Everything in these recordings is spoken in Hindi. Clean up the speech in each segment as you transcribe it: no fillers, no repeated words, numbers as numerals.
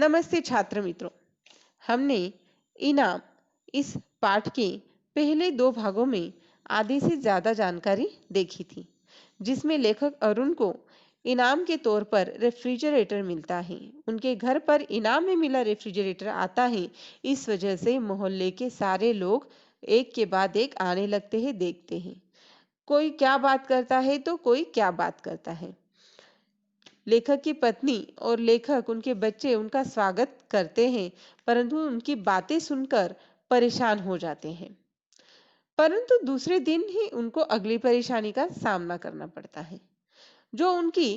नमस्ते छात्र मित्रों। हमने इनाम इस पाठ के पहले दो भागों में आधे से ज्यादा जानकारी देखी थी, जिसमें लेखक अरुण को इनाम के तौर पर रेफ्रिजरेटर मिलता है। उनके घर पर इनाम में मिला रेफ्रिजरेटर आता है। इस वजह से मोहल्ले के सारे लोग एक के बाद एक आने लगते हैं, देखते हैं कोई क्या बात करता है तो कोई क्या बात करता है। लेखक की पत्नी और लेखक उनके बच्चे उनका स्वागत करते हैं, परंतु उनकी बातें सुनकर परेशान हो जाते हैं। परंतु दूसरे दिन ही उनको अगली परेशानी का सामना करना पड़ता है। जो उनकी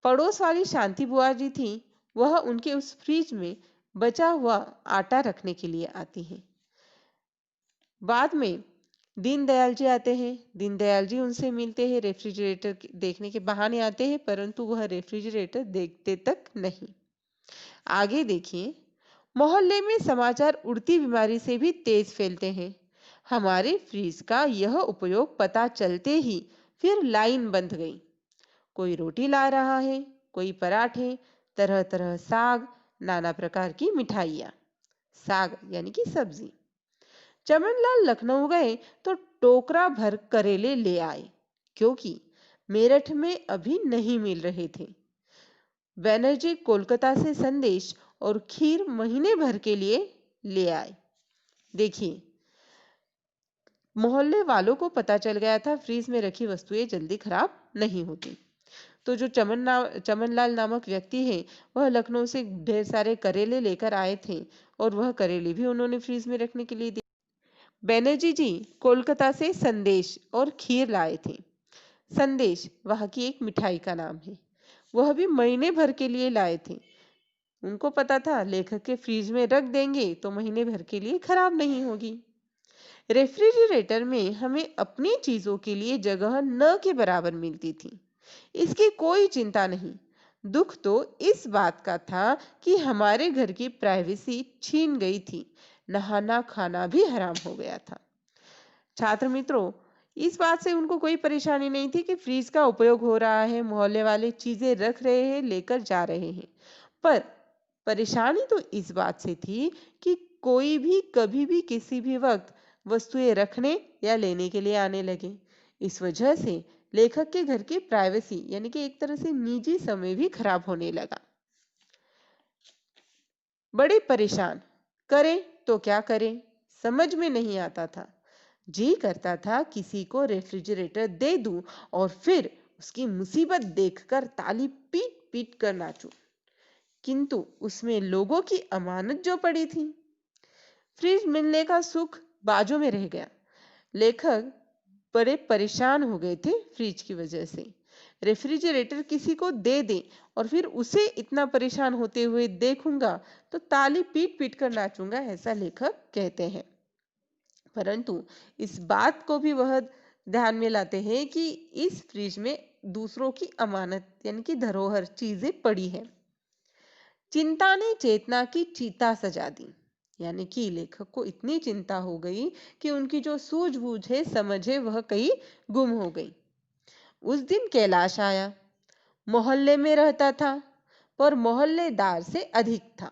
पड़ोस वाली शांति बुआ जी थी, वह उनके उस फ्रिज में बचा हुआ आटा रखने के लिए आती है। बाद में दीनदयाल जी आते हैं। दीनदयाल जी उनसे मिलते हैं, रेफ्रिजरेटर देखने के बहाने आते हैं, परंतु वह रेफ्रिजरेटर देखते तक नहीं। आगे देखिए, मोहल्ले में समाचार उड़ती बीमारी से भी तेज फैलते हैं। हमारे फ्रिज का यह उपयोग पता चलते ही फिर लाइन बंध गई। कोई रोटी ला रहा है, कोई पराठे, तरह तरह साग, नाना प्रकार की मिठाइयाँ। साग यानी कि सब्जी। चमनलाल लखनऊ गए तो टोकरा भर करेले ले आए, क्योंकि मेरठ में अभी नहीं मिल रहे थे। बैनर्जी कोलकाता से संदेश और खीर महीने भर के लिए ले आए। देखिए, मोहल्ले वालों को पता चल गया था फ्रीज में रखी वस्तुएं जल्दी खराब नहीं होती। तो जो चमनलाल नामक व्यक्ति है, वह लखनऊ से ढेर सारे करेले लेकर आए थे और वह करेले भी उन्होंने फ्रीज में रखने के लिए दिए। बैनर्जी जी कोलकाता से संदेश और खीर लाए थे। संदेश वहां की एक मिठाई का नाम है। वह भी महीने भर के लिए लाए थे। उनको पता था लेखक के फ्रिज में रख देंगे तो महीने भर के लिए खराब नहीं होगी। रेफ्रिजरेटर में हमें अपनी चीजों के लिए जगह न के बराबर मिलती थी, इसकी कोई चिंता नहीं। दुख तो इस बात का था कि हमारे घर की प्राइवेसी छीन गई थी। नहाना खाना भी हराम हो गया था। छात्र मित्रों, इस बात से उनको कोई परेशानी नहीं थी कि फ्रीज का उपयोग हो रहा है, मोहल्ले वाले चीजें रख रहे हैं, लेकर जा रहे हैं। पर परेशानी तो इस बात से थी कि कोई भी कभी भी किसी भी वक्त वस्तुएं रखने या लेने के लिए आने लगे। इस वजह से लेखक के घर की प्राइवेसी यानी कि एक तरह से निजी समय भी खराब होने लगा। बड़े परेशान, करें तो क्या करें, समझ में नहीं आता था। जी करता था किसी को रेफ्रिजरेटर दे दूं और फिर उसकी मुसीबत देखकर ताली पीट पीट कर नाचूं, किंतु उसमें लोगों की अमानत जो पड़ी थी। फ्रिज मिलने का सुख बाजू में रह गया। लेखक बड़े परेशान हो गए थे फ्रिज की वजह से। रेफ्रिजरेटर किसी को दे दें और फिर उसे इतना परेशान होते हुए देखूंगा तो ताली पीट पीट कर नाचूंगा, ऐसा लेखक कहते हैं। परंतु इस बात को भी वह ध्यान में लाते हैं कि इस फ्रिज में दूसरों की अमानत यानी कि धरोहर चीजें पड़ी है। चिंता ने चेतना की चीता सजा दी, यानी कि लेखक को इतनी चिंता हो गई कि उनकी जो सूझबूझ है, समझ है, वह कहीं गुम हो गई। उस दिन कैलाश आया। मोहल्ले में रहता था पर मोहल्लेदार से अधिक था।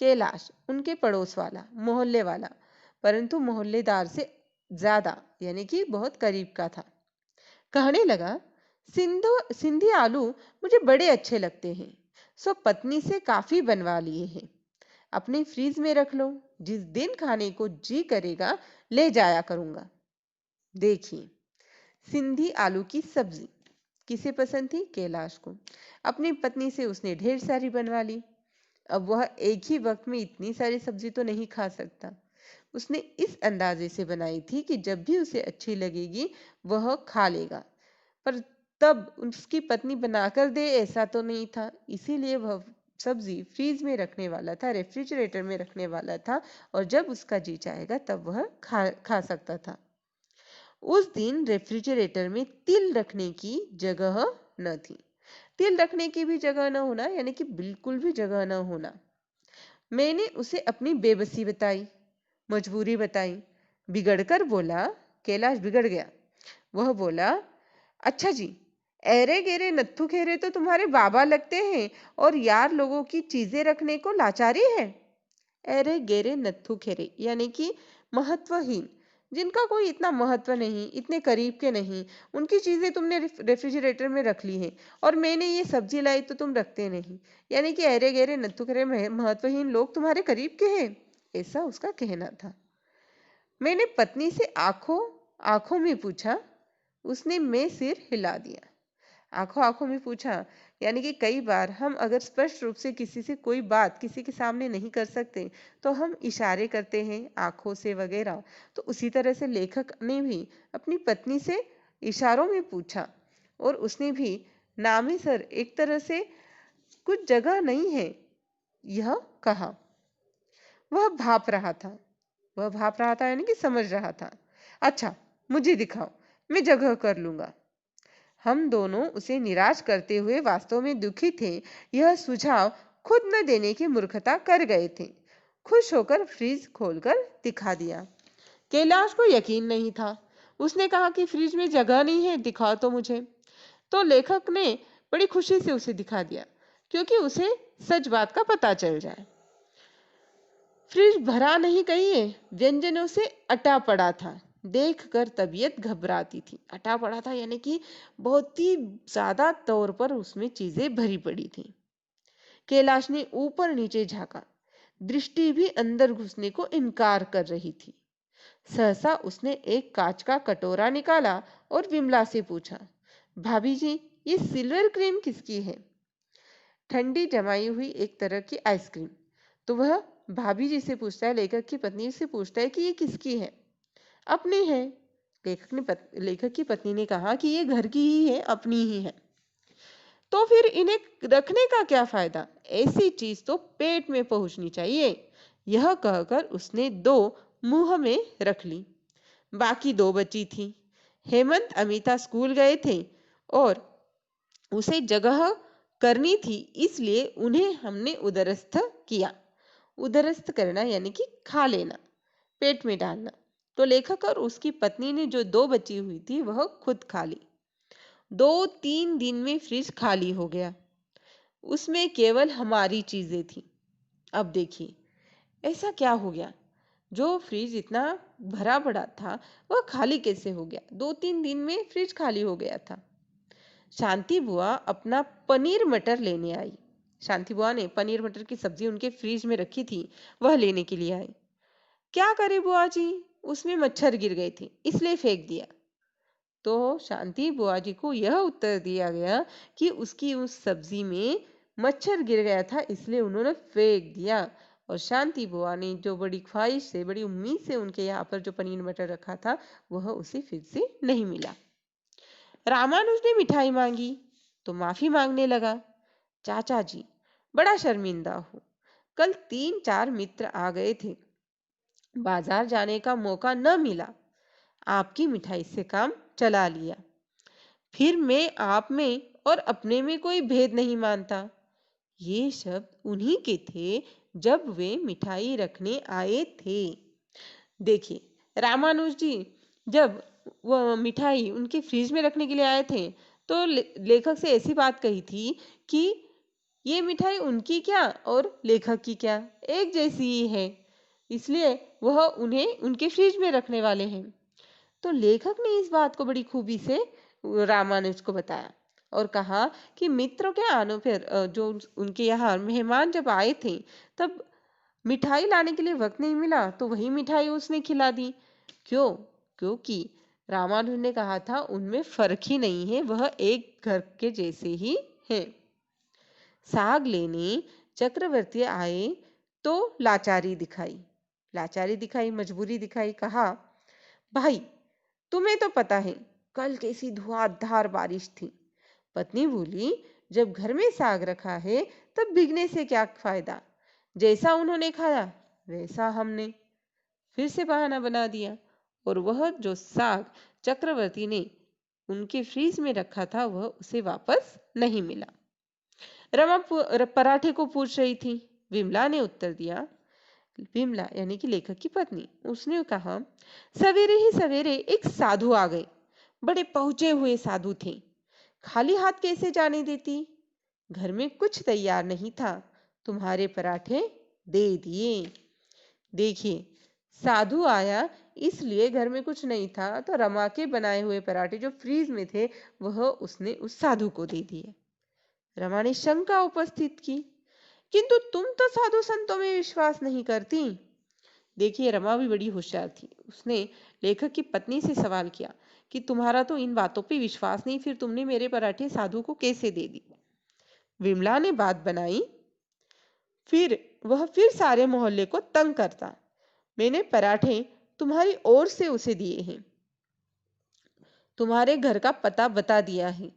कैलाश उनके पड़ोस वाला, मोहल्ले वाला, परंतु मोहल्लेदार से ज्यादा यानी कि बहुत करीब का था। कहने लगा, सिंधी आलू मुझे बड़े अच्छे लगते हैं, सो पत्नी से काफी बनवा लिए हैं। अपने फ्रीज में रख लो, जिस दिन खाने को जी करेगा ले जाया करूंगा। देखिए, सिंधी आलू की सब्जी किसे पसंद थी? कैलाश को। अपनी पत्नी से उसने ढेर सारी बनवा ली। अब वह एक ही वक्त में इतनी सारी सब्जी तो नहीं खा सकता। उसने इस अंदाजे से बनाई थी कि जब भी उसे अच्छी लगेगी वह खा लेगा, पर तब उसकी पत्नी बनाकर दे ऐसा तो नहीं था। इसीलिए वह सब्जी फ्रीज में रखने वाला था, रेफ्रिजरेटर में रखने वाला था, और जब उसका जी चाहेगा तब वह खा सकता था। उस दिन रेफ्रिजरेटर में तिल रखने की जगह न थी। तिल रखने की भी जगह न होना यानी कि बिल्कुल भी जगह न होना। मैंने उसे अपनी बेबसी बताई, मजबूरी बताई। बिगड़कर बोला, कैलाश बिगड़ गया। वह बोला, अच्छा जी, ऐरे गेरे नत्थु खेरे तो तुम्हारे बाबा लगते हैं और यार लोगों की चीजें रखने को लाचारी है। ऐरे गेरे नत्थु खेरे यानी कि महत्वहीन, जिनका कोई इतना महत्व नहीं, इतने करीब के नहीं, उनकी चीजें तुमने रेफ्रिजरेटर में रख ली हैं और मैंने ये सब्जी लाई तो तुम रखते नहीं। यानी कि ऐरे गहरे नत्थु खरे महत्वहीन लोग तुम्हारे करीब के हैं, ऐसा उसका कहना था। मैंने पत्नी से आंखों आंखों में पूछा, उसने मैं सिर हिला दिया। आंखों आंखों में पूछा यानी कि कई बार हम अगर स्पष्ट रूप से किसी से कोई बात किसी के सामने नहीं कर सकते तो हम इशारे करते हैं आंखों से वगैरह। तो उसी तरह से लेखक ने भी अपनी पत्नी से इशारों में पूछा और उसने भी नामी सर एक तरह से कुछ जगह नहीं है यह कहा। वह भाप रहा था, वह भाप रहा था यानी कि समझ रहा था। अच्छा, मुझे दिखाओ, मैं जगह कर लूंगा। हम दोनों उसे निराश करते हुए वास्तव में दुखी थे। यह सुझाव खुद न देने की मूर्खता कर गए थे। खुश होकर फ्रिज खोलकर दिखा दिया। कैलाश को यकीन नहीं था। उसने कहा कि फ्रिज में जगह नहीं है, दिखाओ तो मुझे। तो लेखक ने बड़ी खुशी से उसे दिखा दिया, क्योंकि उसे सच बात का पता चल जाए। फ्रिज भरा नहीं कहिए, व्यंजनों से अटा पड़ा था। देखकर तबीयत घबराती थी। अटा पड़ा था यानी कि बहुत ही ज्यादा तौर पर उसमें चीजें भरी पड़ी थी। कैलाश ने ऊपर नीचे झांका, दृष्टि भी अंदर घुसने को इनकार कर रही थी। सहसा उसने एक कांच का कटोरा निकाला और विमला से पूछा, भाभी जी, ये सिल्वर क्रीम किसकी है? ठंडी जमाई हुई एक तरह की आइसक्रीम। तो वह भाभी जी से पूछता है, लेखक की पत्नी से पूछता है कि ये किसकी है? अपनी है। लेखक की पत्नी ने कहा कि ये घर की ही है, अपनी ही है। तो फिर इन्हें रखने का क्या फायदा? ऐसी चीज तो पेट में पहुंचनी चाहिए। यह कहकर उसने दो मुंह में रख ली। बाकी दो बची थी। हेमंत अमिता स्कूल गए थे और उसे जगह करनी थी, इसलिए उन्हें हमने उदरस्थ किया। उदरस्थ करना यानी कि खा लेना, पेट में डालना। तो लेखक और उसकी पत्नी ने जो दो बची हुई थी वह खुद खा ली। 2-3 दिन में फ्रिज खाली हो गया। उसमें केवल हमारी चीजें थी। अब देखिए ऐसा क्या हो गया, जो फ्रिज इतना भरा पड़ा था वह खाली कैसे हो गया? 2-3 दिन में फ्रिज खाली हो गया था। शांति बुआ अपना पनीर मटर लेने आई। शांति बुआ ने पनीर मटर की सब्जी उनके फ्रिज में रखी थी, वह लेने के लिए आई। क्या करे बुआ जी, उसमें मच्छर गिर गए थे, इसलिए फेंक दिया। तो शांति बुआ जी को यह उत्तर दिया गया कि उसकी उस सब्जी में मच्छर गिर गया था, इसलिए उन्होंने फेंक दिया। और शांति बुआ ने जो बड़ी ख्वाहिश से, बड़ी उम्मीद से उनके यहाँ पर जो पनीर मटर रखा था वह उसे फिर से नहीं मिला। रामानुज ने मिठाई मांगी तो माफी मांगने लगा। चाचा जी, बड़ा शर्मिंदा हूँ। कल 3-4 मित्र आ गए थे, बाजार जाने का मौका न मिला, आपकी मिठाई से काम चला लिया। फिर मैं आप में और अपने में कोई भेद नहीं मानता। ये शब्द उन्हीं के थे जब वे मिठाई रखने आए थे। देखिए रामानुज जी जब वह मिठाई उनके फ्रिज में रखने के लिए आए थे तो लेखक से ऐसी बात कही थी कि ये मिठाई उनकी क्या और लेखक की क्या, एक जैसी ही है, इसलिए वह उन्हें उनके फ्रिज में रखने वाले हैं। तो लेखक ने इस बात को बड़ी खूबी से रामानुज को बताया और कहा कि मित्रों के आने पर जो उनके यहाँ मेहमान जब आए थे तब मिठाई लाने के लिए वक्त नहीं मिला तो वही मिठाई उसने खिला दी। क्यों? क्योंकि रामानुज ने कहा था उनमें फर्क ही नहीं है, वह एक घर के जैसे ही है। साग लेने चक्रवर्ती आए तो लाचारी दिखाई, मजबूरी दिखाई। कहा, भाई तुम्हें तो पता है कल कैसी धुआंधार बारिश थी। पत्नी बोली, जब घर में साग रखा है तब भीगने से क्या फायदा, जैसा उन्होंने खाया वैसा हमने। फिर से बहाना बना दिया और वह जो साग चक्रवर्ती ने उनके फ्रीज में रखा था वह उसे वापस नहीं मिला। रमा पराठे को पूछ रही थी। विमला ने उत्तर दिया, विमला यानी कि लेखक की पत्नी, उसने कहा, सवेरे ही सवेरे एक साधु आ गए, बड़े पहुंचे हुए साधु थे। खाली हाथ कैसे जाने देती? घर में कुछ तैयार नहीं था, तुम्हारे पराठे दे दिए। देखिए, साधु आया इसलिए घर में कुछ नहीं था, तो रमा के बनाए हुए पराठे जो फ्रीज में थे वह उसने उस साधु को दे दिए। रमा ने शंका उपस्थित की, किंतु तुम तो साधु संतों में विश्वास नहीं करती। देखिए, रमा भी बड़ी होशियार थी। उसने लेखक की पत्नी से सवाल किया कि तुम्हारा तो इन बातों पे विश्वास नहीं, फिर तुमने मेरे पराठे साधु को कैसे दे दी? विमला ने बात बनाई, फिर सारे मोहल्ले को तंग करता। मैंने पराठे तुम्हारी ओर से उसे दिए हैं, तुम्हारे घर का पता बता दिया है।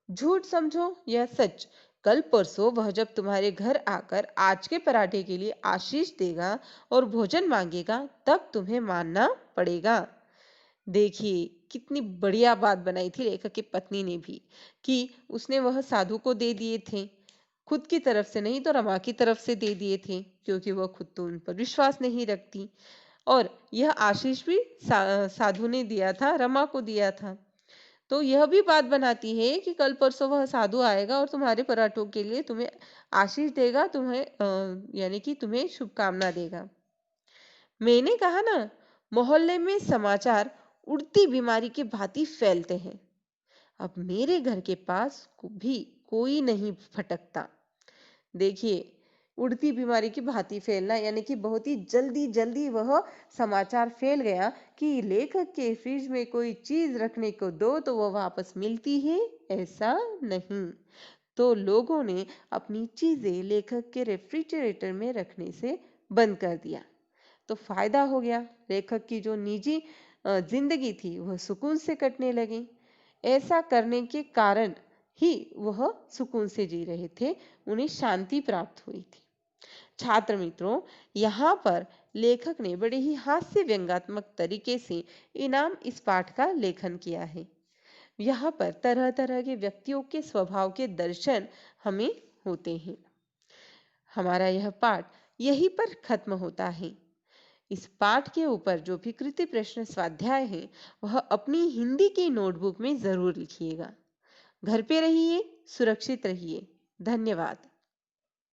झूठ समझो या सच, कल परसों वह जब तुम्हारे घर आकर आज के पराठे के लिए आशीष देगा और भोजन मांगेगा, तब तुम्हें मानना पड़ेगा। देखिए, कितनी बढ़िया बात बनाई थी लेखक की पत्नी ने भी, कि उसने वह साधु को दे दिए थे, खुद की तरफ से नहीं तो रमा की तरफ से दे दिए थे, क्योंकि वह खुद तो उन पर विश्वास नहीं रखती। और यह आशीष भी साधु ने दिया था, रमा को दिया था। तो यह भी बात बनाती है कि कल परसों वह साधु आएगा और तुम्हारे पराठों के लिए तुम्हें आशीष देगा, तुम्हें यानी कि तुम्हें शुभकामना देगा। मैंने कहा ना, मोहल्ले में समाचार उड़ती बीमारी की भांति फैलते हैं। अब मेरे घर के पास भी कोई नहीं फटकता। देखिए, उड़ती बीमारी की भांति फैलना यानी कि बहुत ही जल्दी जल्दी वह समाचार फैल गया कि लेखक के फ्रिज में कोई चीज रखने को दो तो वह वापस मिलती है, ऐसा नहीं। तो लोगों ने अपनी चीजें लेखक के रेफ्रिजरेटर में रखने से बंद कर दिया। तो फायदा हो गया, लेखक की जो निजी जिंदगी थी वह सुकून से कटने लगी। ऐसा करने के कारण ही वह सुकून से जी रहे थे, उन्हें शांति प्राप्त हुई थी। छात्र मित्रों, यहाँ पर लेखक ने बड़े ही हास्य व्यंग्यात्मक तरीके से इनाम इस पाठ का लेखन किया है। यहाँ पर तरह तरह के व्यक्तियों के स्वभाव के दर्शन हमें होते हैं। हमारा यह पाठ यहीं पर खत्म होता है। इस पाठ के ऊपर जो भी कृति प्रश्न स्वाध्याय है वह अपनी हिंदी की नोटबुक में जरूर लिखिएगा। घर पे रहिए, सुरक्षित रहिए। धन्यवाद।